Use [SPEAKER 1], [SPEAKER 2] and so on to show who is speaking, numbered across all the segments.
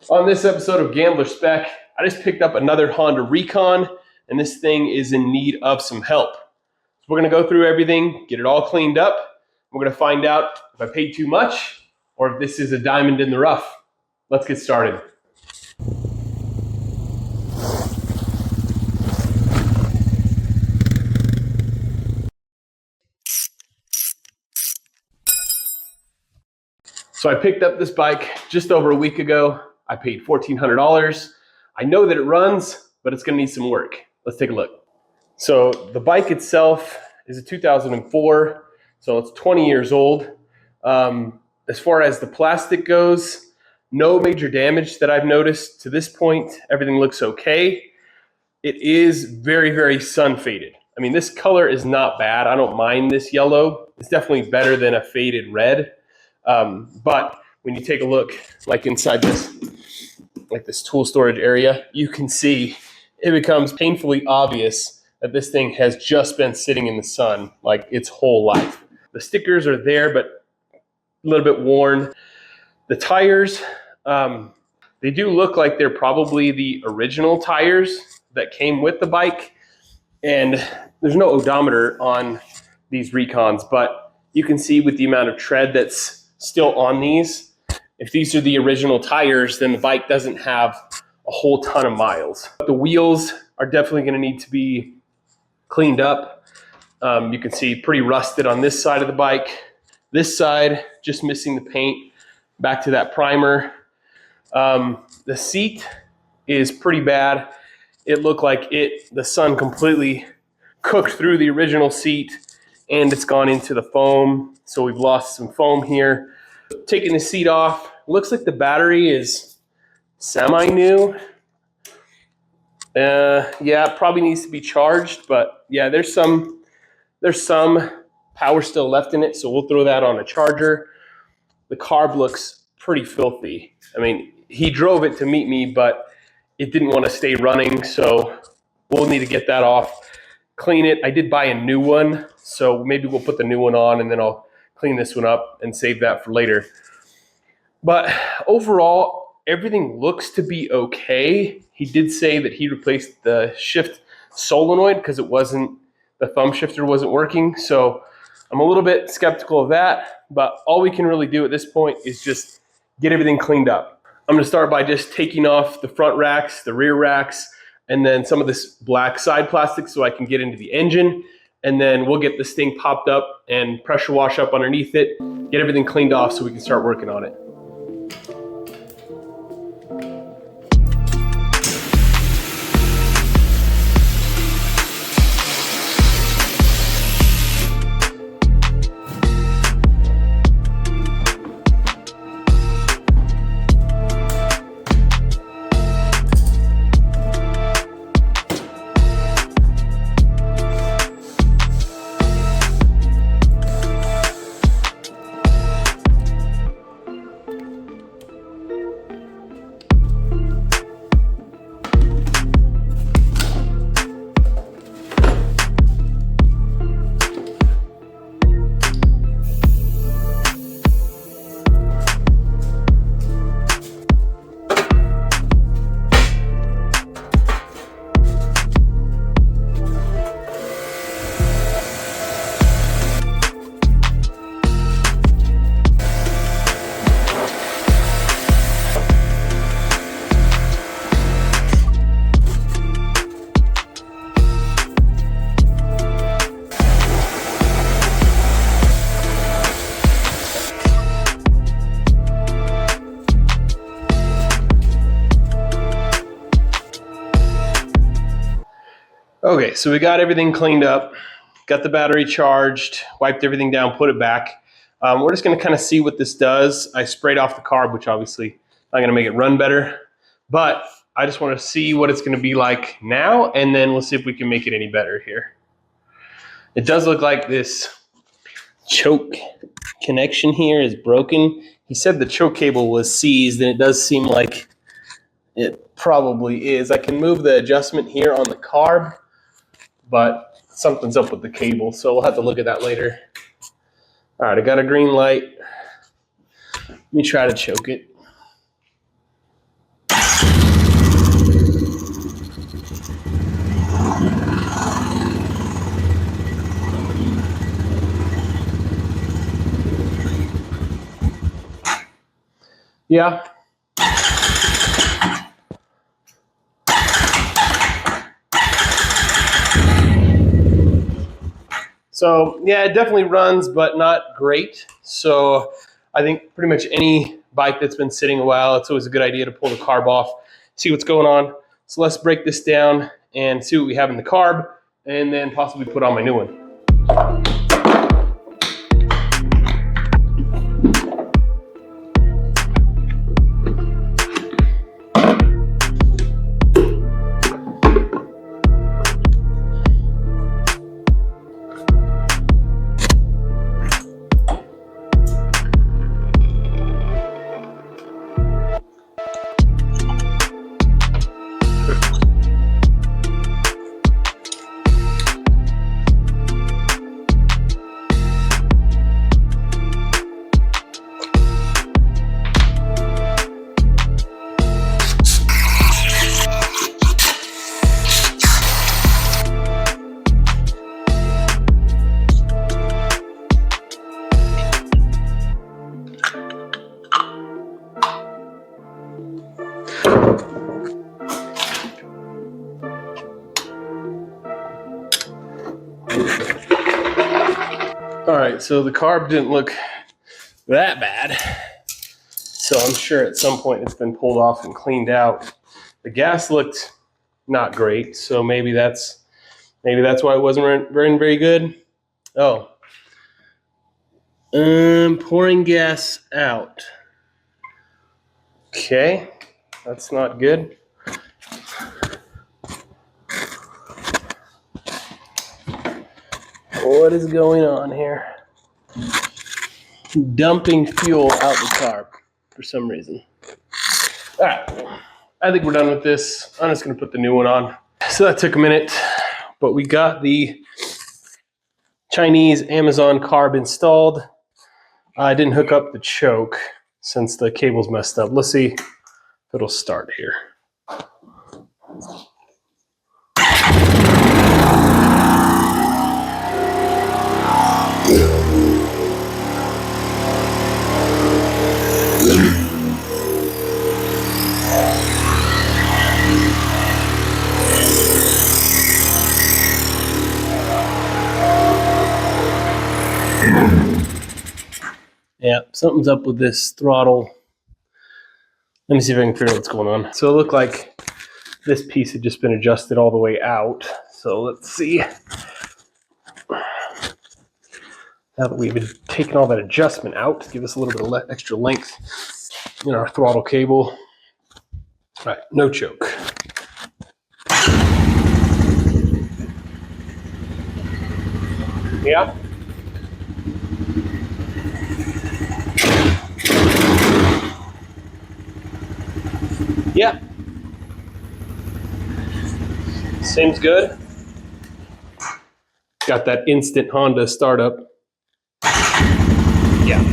[SPEAKER 1] On this episode of Gambler Spec, I just picked up another Honda Recon, and this thing is in need of some help. So we're going to go through everything, get it all cleaned up. We're going to find out if I paid too much or if this is a diamond in the rough. Let's get started. So I picked up this bike just over a week ago. I paid $1,400. I know that it runs, but it's gonna need some work. Let's take a look. So the bike itself is a 2004, so it's 20 years old. As far as the plastic goes, no major damage that I've noticed to this point. Everything looks okay. It is very, very sun faded. I mean, this color is not bad. I don't mind this yellow. It's definitely better than a faded red. But when you take a look like inside this tool storage area, you can see it becomes painfully obvious that this thing has just been sitting in the sun like its whole life. The stickers are there, but a little bit worn. The tires, they do look like they're probably the original tires that came with the bike. And there's no odometer on these Recons, but you can see with the amount of tread that's still on these, if these are the original tires, then the bike doesn't have a whole ton of miles. The wheels are definitely going to need to be cleaned up. You can see pretty rusted on this side of the bike. This side, just missing the paint. Back to that primer. The seat is pretty bad. It looked like the sun completely cooked through the original seat and it's gone into the foam. So we've lost some foam here. Taking the seat off, looks like the battery is semi-new. Yeah, it probably needs to be charged, but yeah, there's some power still left in it, so we'll throw that on a charger. The carb looks pretty filthy. I mean, he drove it to meet me, but it didn't want to stay running, so we'll need to get that off, clean it. I did buy a new one, so maybe we'll put the new one on and then I'll clean this one up and save that for later. But overall, everything looks to be okay. He did say that he replaced the shift solenoid because the thumb shifter wasn't working. So I'm a little bit skeptical of that, but all we can really do at this point is just get everything cleaned up. I'm going to start by just taking off the front racks, the rear racks, and then some of this black side plastic so I can get into the engine. And then we'll get this thing popped up and pressure wash up underneath it, get everything cleaned off so we can start working on it. Okay, so we got everything cleaned up, got the battery charged, wiped everything down, put it back. We're just gonna kind of see what this does. I sprayed off the carb, which obviously not gonna make it run better, but I just wanna see what it's gonna be like now, and then we'll see if we can make it any better here. It does look like this choke connection here is broken. He said the choke cable was seized, and it does seem like it probably is. I can move the adjustment here on the carb, but something's up with the cable, so we'll have to look at that later. All right, I got a green light. Let me try to choke it. Yeah. So yeah, it definitely runs, but not great. So I think pretty much any bike that's been sitting a while, it's always a good idea to pull the carb off, see what's going on. So let's break this down and see what we have in the carb, and then possibly put on my new one. All right, so the carb didn't look that bad. So I'm sure at some point it's been pulled off and cleaned out. The gas looked not great, so maybe that's why it wasn't running very good. Oh, pouring gas out. Okay, that's not good. What is going on here? Dumping fuel out the carb for some reason. All right, I think we're done with this. I'm just going to put the new one on. So that took a minute, but we got the Chinese Amazon carb installed. I didn't hook up the choke since the cable's messed up. Let's see if it'll start here. Yeah, something's up with this throttle. Let me see if I can figure out what's going on. So it looked like this piece had just been adjusted all the way out. So let's see. Now that we've taken all that adjustment out to give us a little bit of extra length in our throttle cable. All right, no choke. Yeah. Yeah. Seems good. Got that instant Honda startup. Yeah.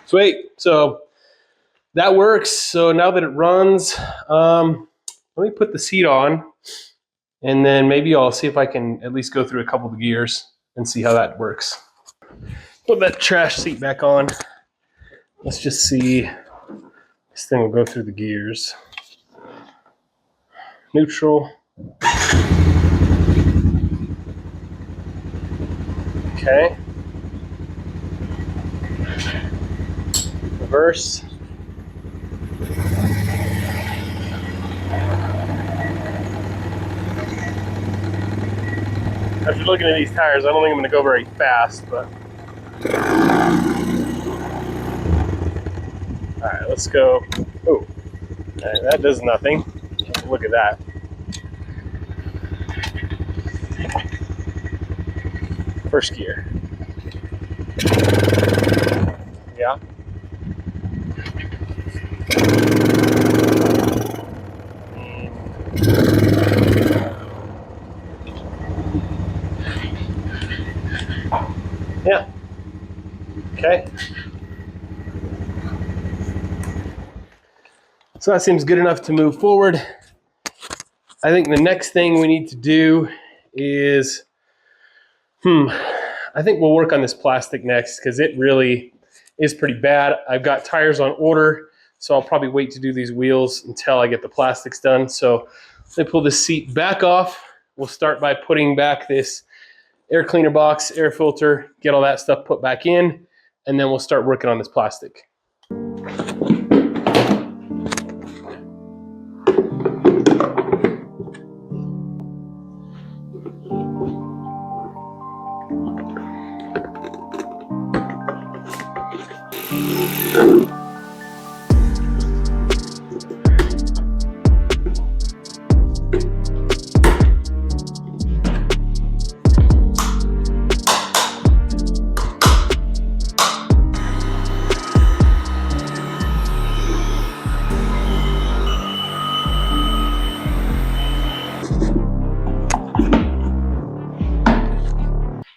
[SPEAKER 1] Sweet. So that works. So now that it runs, let me put the seat on, and then maybe I'll see if I can at least go through a couple of the gears and see how that works. Put that trash seat back on. Let's just see. This thing will go through the gears. Neutral. Okay. Reverse. After looking at these tires, I don't think I'm going to go very fast, but... Alright, let's go. Oh, that does nothing. Look at that. First gear. Yeah. Yeah. Okay. So that seems good enough to move forward. I think the next thing we need to do is, I think we'll work on this plastic next, because it really is pretty bad. I've got tires on order, so I'll probably wait to do these wheels until I get the plastics done. So let me pull this seat back off. We'll start by putting back this air cleaner box, air filter, get all that stuff put back in, and then we'll start working on this plastic.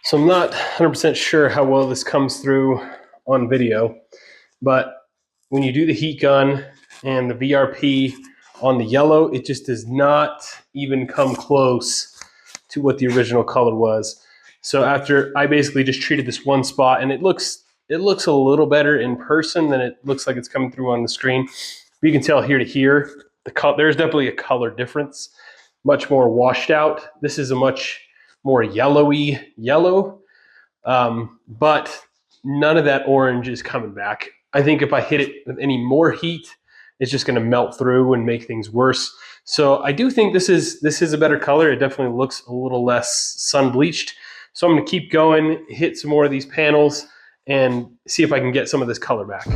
[SPEAKER 1] So I'm not 100% sure how well this comes through on video, but when you do the heat gun and the VRP on the yellow, it just does not even come close to what the original color was. So after I basically just treated this one spot, and it looks a little better in person than it looks like it's coming through on the screen. But you can tell here to here, there's definitely a color difference, much more washed out. This is a much more yellowy yellow, but none of that orange is coming back. I think if I hit it with any more heat, it's just going to melt through and make things worse. So I do think this is a better color. It definitely looks a little less sun bleached. So I'm going to keep going, hit some more of these panels, and see if I can get some of this color back.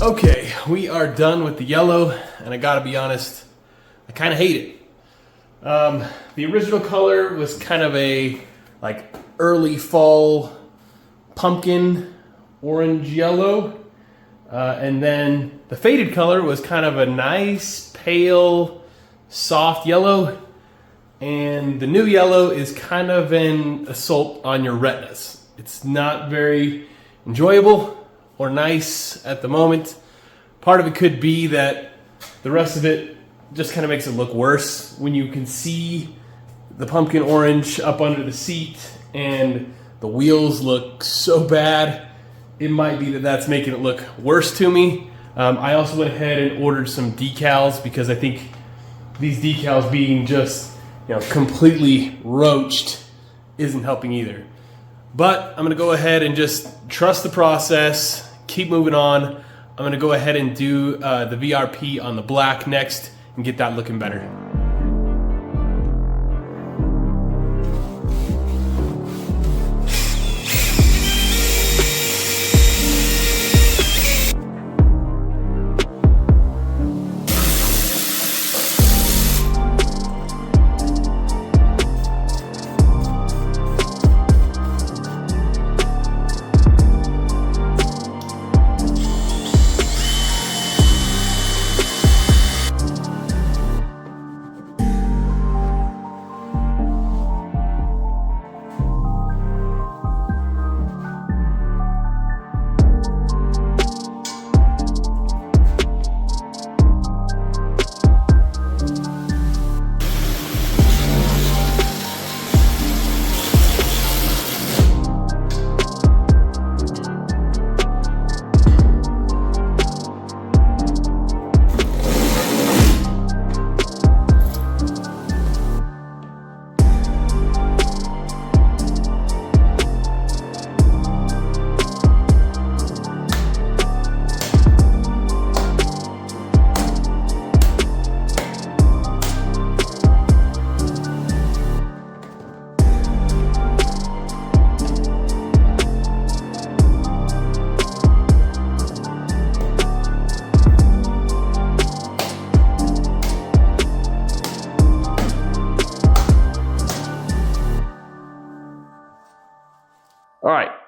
[SPEAKER 1] Okay, we are done with the yellow, and I gotta be honest, I kind of hate it. The original color was kind of a like early fall pumpkin orange yellow, and then the faded color was kind of a nice pale soft yellow, and the new yellow is kind of an assault on your retinas. It's not very enjoyable or nice at the moment. Part of it could be that the rest of it just kind of makes it look worse when you can see the pumpkin orange up under the seat and the wheels look so bad. It might be that that's making it look worse to me. I also went ahead and ordered some decals because I think these decals being just completely roached isn't helping either. But I'm gonna go ahead and just trust the process, keep moving on. I'm gonna go ahead and do the VRP on the black next and get that looking better.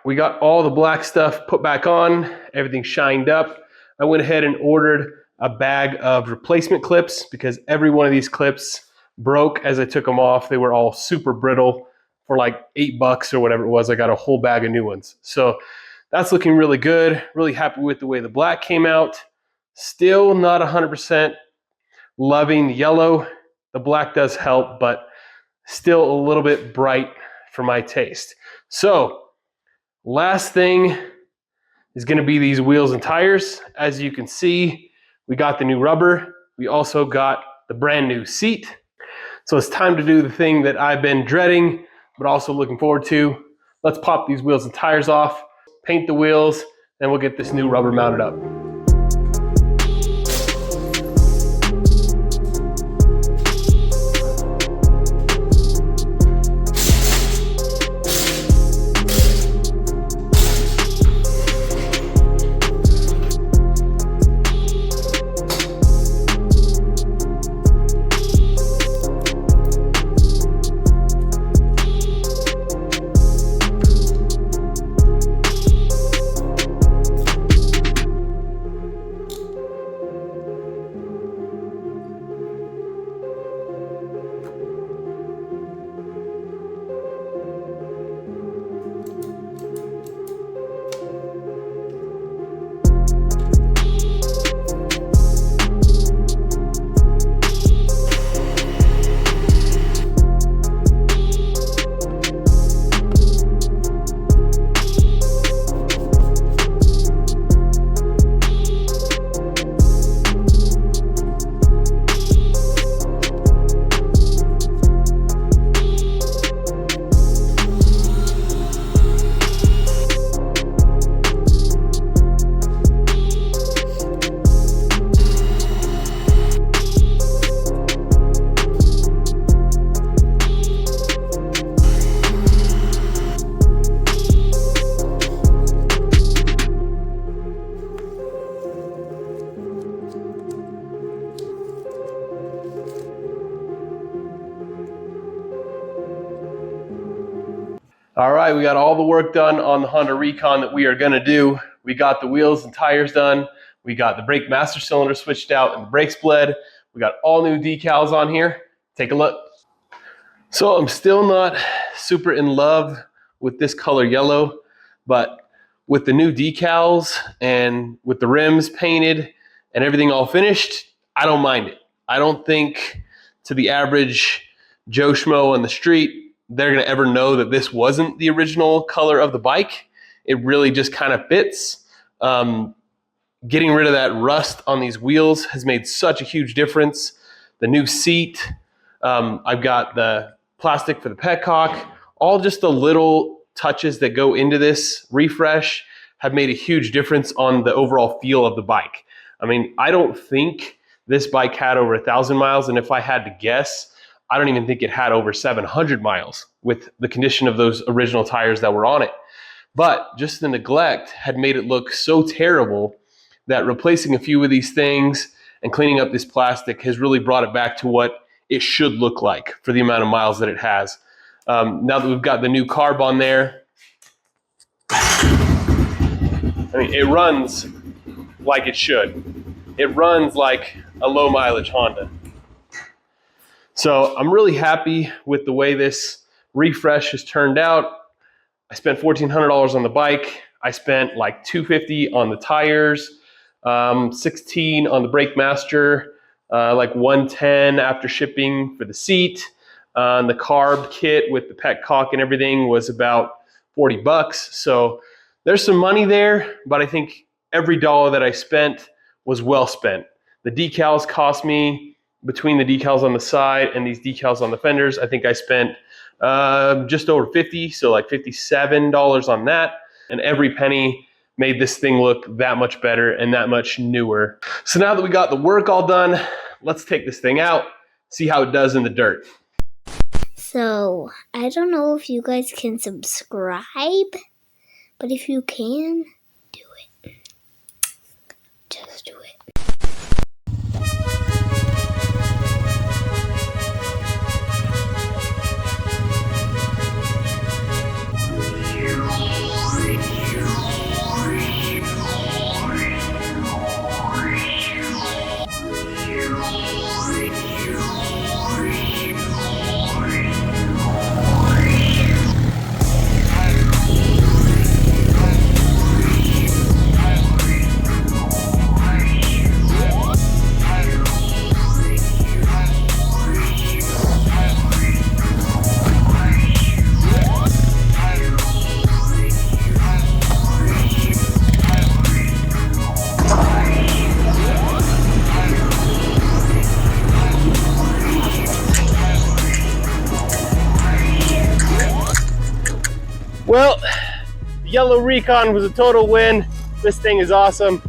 [SPEAKER 1] we got all the black stuff put back on, everything shined up. I went ahead and ordered a bag of replacement clips because every one of these clips broke as I took them off. They were all super brittle. For like $8 or whatever it was, I got a whole bag of new ones. So that's looking really good. Really happy with the way the black came out. Still not 100% loving the yellow. The black does help, but still a little bit bright for my taste. So last thing is going to be these wheels and tires. As you can see, we got the new rubber. We also got the brand new seat. So it's time to do the thing that I've been dreading, but also looking forward to. Let's pop these wheels and tires off, paint the wheels, and we'll get this new rubber mounted up. All right, we got all the work done on the Honda Recon that we are gonna do. We got the wheels and tires done. We got the brake master cylinder switched out and the brakes bled. We got all new decals on here. Take a look. So I'm still not super in love with this color yellow, but with the new decals and with the rims painted and everything all finished, I don't mind it. I don't think to the average Joe Schmo on the street, they're going to ever know that this wasn't the original color of the bike. It really just kind of fits. Getting rid of that rust on these wheels has made such a huge difference. The new seat, I've got the plastic for the petcock, all just the little touches that go into this refresh have made a huge difference on the overall feel of the bike. I mean, I don't think this bike had over 1,000 miles, and if I had to guess, I don't even think it had over 700 miles with the condition of those original tires that were on it. But just the neglect had made it look so terrible that replacing a few of these things and cleaning up this plastic has really brought it back to what it should look like for the amount of miles that it has. Now that we've got the new carb on there, I mean, it runs like it should. It runs like a low mileage Honda. So I'm really happy with the way this refresh has turned out. I spent $1,400 on the bike. I spent like $250 on the tires, $16 on the brake master, like $110 after shipping for the seat. The carb kit with the petcock and everything was about $40. So there's some money there, but I think every dollar that I spent was well spent. The decals cost me, between the decals on the side and these decals on the fenders, I think I spent just over $50, so like $57 on that. And every penny made this thing look that much better and that much newer. So now that we got the work all done, let's take this thing out, see how it does in the dirt.
[SPEAKER 2] So, I don't know if you guys can subscribe, but if you can, do it. Just do it.
[SPEAKER 1] yellow Recon was a total win. This thing is awesome.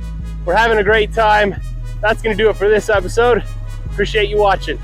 [SPEAKER 1] We're having a great time. That's gonna do it for this episode. Appreciate you watching.